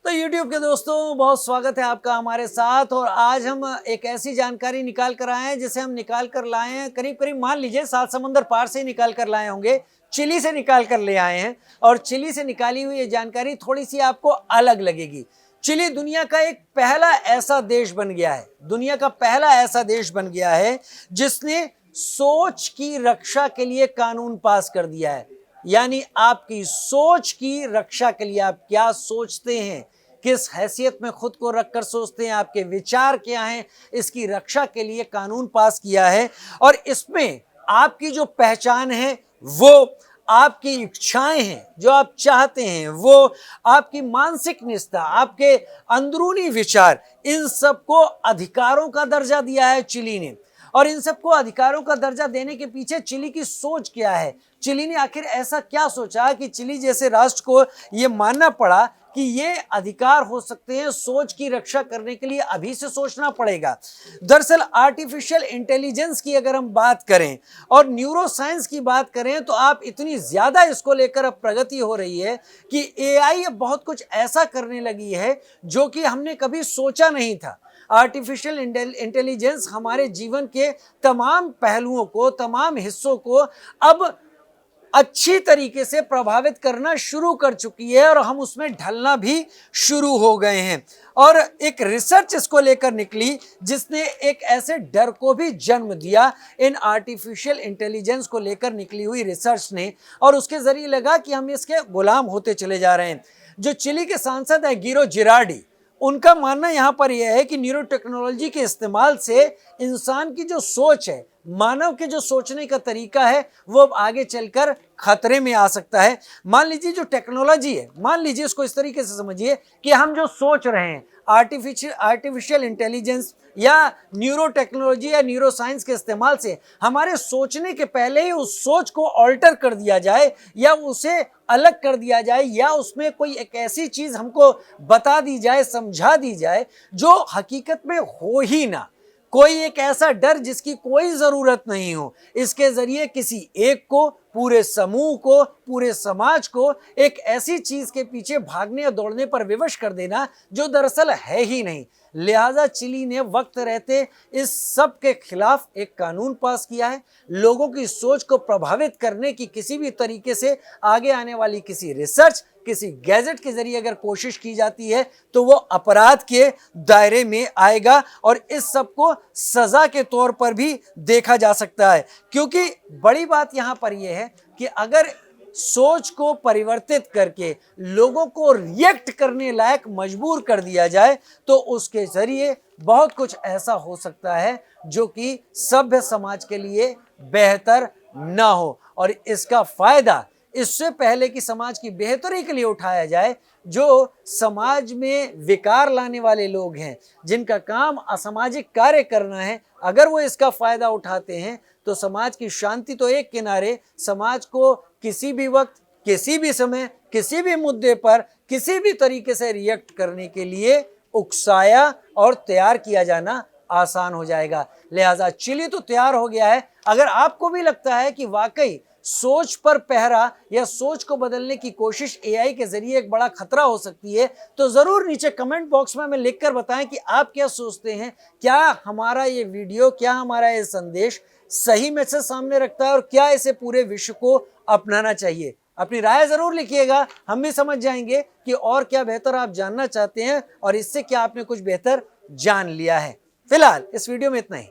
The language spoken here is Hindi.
तो YouTube के दोस्तों बहुत स्वागत है आपका हमारे साथ। और आज हम एक ऐसी जानकारी निकाल कर आए हैं जिसे हम निकाल कर लाए हैं करीब करीब मान लीजिए 7 समंदर पार से ही निकाल कर लाए होंगे। चिली से निकाल कर ले आए हैं और चिली से निकाली हुई ये जानकारी थोड़ी सी आपको अलग लगेगी। चिली दुनिया का एक पहला ऐसा देश बन गया है, दुनिया का पहला ऐसा देश बन गया है जिसने सोच की रक्षा के लिए कानून पास कर दिया है। यानी आपकी सोच की रक्षा के लिए आप क्या सोचते हैं, किस हैसियत में खुद को रखकर सोचते हैं, आपके विचार क्या हैं, इसकी रक्षा के लिए कानून पास किया है। और इसमें आपकी जो पहचान है, वो आपकी इच्छाएं हैं, जो आप चाहते हैं, वो आपकी मानसिक निष्ठा, आपके अंदरूनी विचार, इन सबको अधिकारों का दर्जा दिया है चिली ने। और इन सबको अधिकारों का दर्जा देने के पीछे चिली की सोच क्या है, चिली ने आखिर ऐसा क्या सोचा कि चिली जैसे राष्ट्र को यह मानना पड़ा कि ये अधिकार हो सकते हैं। सोच की रक्षा करने के लिए अभी से सोचना पड़ेगा। दरअसल आर्टिफिशियल इंटेलिजेंस की अगर हम बात करें और न्यूरो साइंस की बात करें तो आप इतनी ज्यादा इसको लेकर अब प्रगति हो रही है कि एआई अब बहुत कुछ ऐसा करने लगी है जो कि हमने कभी सोचा नहीं था। आर्टिफिशियल इंटेलिजेंस हमारे जीवन के तमाम पहलुओं को, तमाम हिस्सों को अब अच्छी तरीके से प्रभावित करना शुरू कर चुकी है और हम उसमें ढलना भी शुरू हो गए हैं। और एक रिसर्च इसको लेकर निकली जिसने एक ऐसे डर को भी जन्म दिया इन आर्टिफिशियल इंटेलिजेंस को लेकर निकली हुई रिसर्च ने। और उसके जरिए लगा कि हम इसके गुलाम होते चले जा रहे हैं। जो चिली के सांसद हैं गिरो जिरार्डी, उनका मानना यहाँ पर यह है कि न्यूरो टेक्नोलॉजी के इस्तेमाल से इंसान की जो सोच है, मानव के जो सोचने का तरीका है, वो अब आगे चलकर खतरे में आ सकता है। मान लीजिए जो टेक्नोलॉजी है, मान लीजिए इसको इस तरीके से समझिए कि हम जो सोच रहे हैं आर्टिफिशियल इंटेलिजेंस या न्यूरो टेक्नोलॉजी या न्यूरो साइंस के इस्तेमाल से हमारे सोचने के पहले ही उस सोच को ऑल्टर कर दिया जाए या उसे अलग कर दिया जाए या उसमें कोई एक ऐसी चीज हमको बता दी जाए, समझा दी जाए जो हकीकत में हो ही ना। कोई एक ऐसा डर जिसकी कोई जरूरत नहीं हो, इसके जरिए किसी एक को, पूरे समूह को, पूरे समाज को एक ऐसी चीज के पीछे भागने या दौड़ने पर विवश कर देना जो दरअसल है ही नहीं। लिहाजा चिली ने वक्त रहते इस सब के खिलाफ एक कानून पास किया है। लोगों की सोच को प्रभावित करने की किसी भी तरीके से आगे आने वाली किसी रिसर्च, किसी गैजेट के जरिए अगर कोशिश की जाती है तो वो अपराध के दायरे में आएगा और इस सब को सजा के तौर पर भी देखा जा सकता है। क्योंकि बड़ी बात यहां पर यह है कि अगर सोच को परिवर्तित करके लोगों को रिएक्ट करने लायक मजबूर कर दिया जाए तो उसके जरिए बहुत कुछ ऐसा हो सकता है जो कि सभ्य समाज के लिए बेहतर ना हो। और इसका फायदा इससे पहले कि समाज की बेहतरी के लिए उठाया जाए, जो समाज में विकार लाने वाले लोग हैं, जिनका काम असामाजिक कार्य करना है, अगर वो इसका फायदा उठाते हैं तो समाज की शांति तो एक किनारे, समाज को किसी भी वक्त, किसी भी समय, किसी भी मुद्दे पर किसी भी तरीके से रिएक्ट करने के लिए उकसाया और तैयार किया जाना आसान हो जाएगा। लिहाजा चिली तो तैयार हो गया है। अगर आपको भी लगता है कि वाकई सोच पर पहरा या सोच को बदलने की कोशिश एआई के जरिए एक बड़ा खतरा हो सकती है तो जरूर नीचे कमेंट बॉक्स में हमें लिखकर बताएं कि आप क्या सोचते हैं। क्या हमारा ये वीडियो, क्या हमारा ये संदेश सही मैसेज सामने रखता है और क्या इसे पूरे विश्व को अपनाना चाहिए? अपनी राय जरूर लिखिएगा, हम भी समझ जाएंगे कि और क्या बेहतर आप जानना चाहते हैं और इससे क्या आपने कुछ बेहतर जान लिया है। फिलहाल इस वीडियो में इतना ही।